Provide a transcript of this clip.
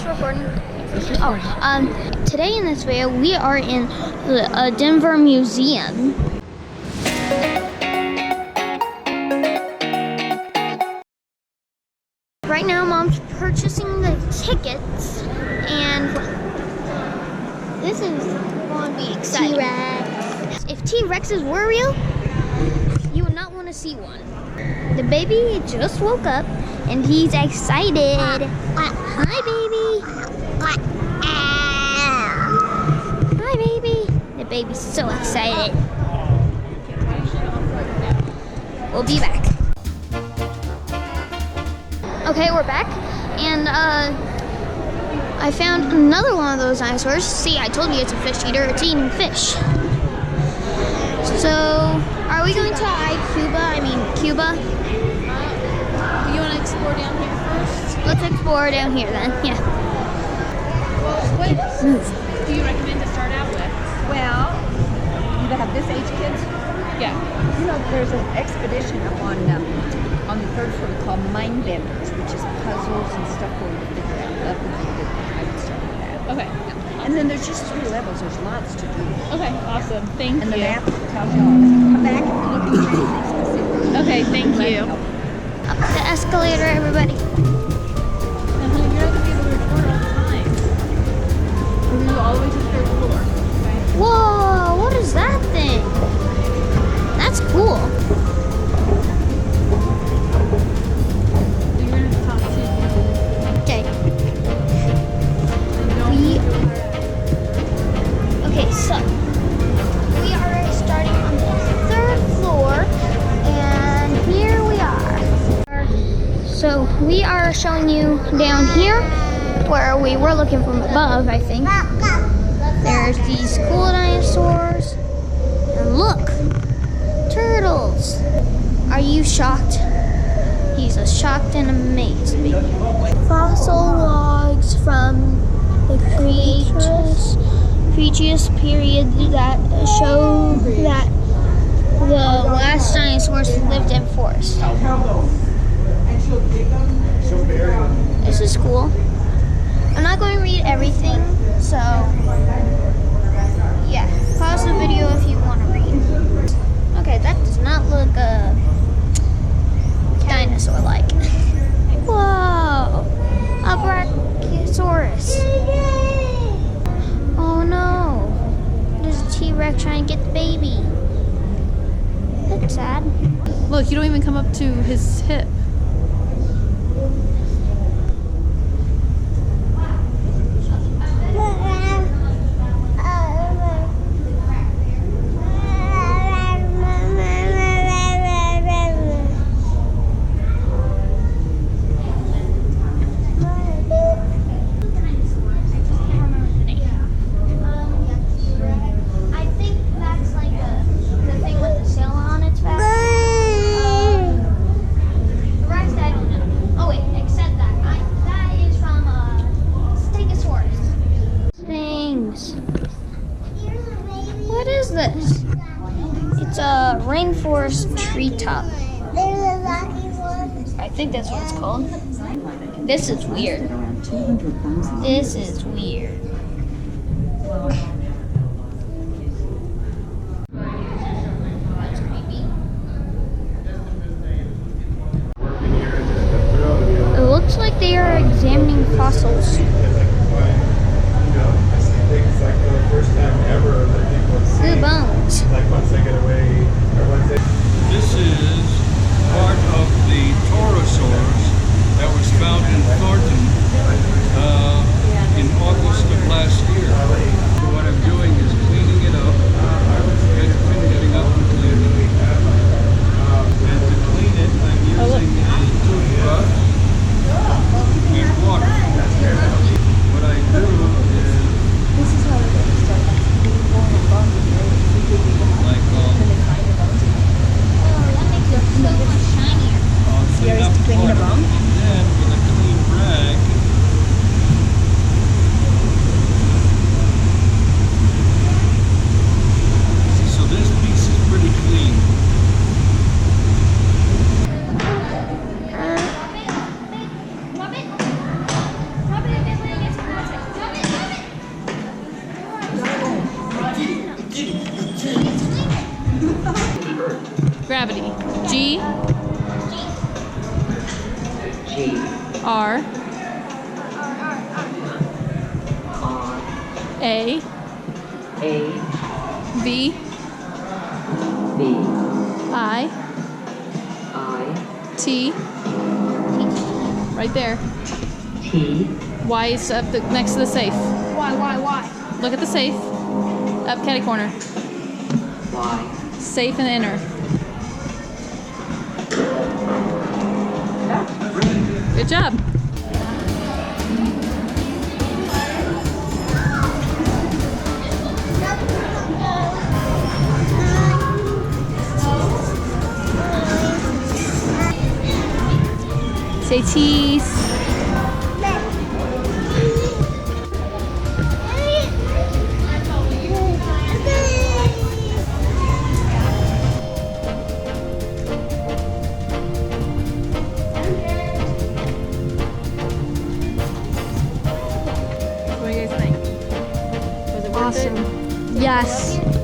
this recording? Today in this video, we are in the Denver Museum. Right now, Mom's purchasing the tickets, and this is going to be exciting. T-Rex. If T-Rexes were real, you would not want to see one. The baby just woke up, and he's excited. Hi, baby. Hi, baby. The baby's so excited. We'll be back. Okay, we're back, and I found another one of those dinosaurs. See, I told you it's a fish eater. It's eating fish. So, are we going to Cuba? Do you want to explore down here first? Let's explore down here then. Yeah. Well, what do you recommend to start out with? Well, you have this age kids. Yeah. You know, there's an expedition up on the third floor called Mind Benders, which is puzzles and stuff where you figure out. That would be good. I would start with that. Okay. Yeah. And then there's just 3 levels. There's lots to do. Okay, awesome. Thank you. And the map tells you all. Come back if you're looking for anything specific. Okay, thank you. Up the escalator, everybody. You're not going to be able to record all the time. We're going to go all the way to the third floor. Okay? Whoa, what is that thing? That's cool. So you're going to talk to Okay. Okay, so we are starting on the 3rd floor, and here we are. So we are showing you down here where we were looking from above, I think. There's these cool dinosaurs, and look, turtles. Are you shocked? He's shocked and amazed. Fossil logs from the Cretaceous period that show that the last dinosaurs lived in forests. This is cool. I'm not going to read everything, so yeah, pause the video if you want to read. Okay, that does not look dinosaur-like. Whoa, a Brachiosaurus. Oh no, there's a T-Rex trying to get the baby. That's sad. Look, you don't even come up to his hip. What is this? It's a rainforest treetop. I think that's what it's called. This is weird. This is weird. That's creepy. It looks like they are examining fossils. It's like the first time ever that people see, The bones. like once they get away, or once they... This is part of the Torosaurus that was found in Thornton in August of last year. So what I'm doing is cleaning it up, getting up and cleaning it. And to clean it, I'm using a toothbrush and water. A A V V I I T. Right there. T Y is up next to the safe. Why? Look at the safe. Up catty corner. Y Safe in the inner. Good job. Say cheese. What do you guys think? Was it worth Awesome. Yes.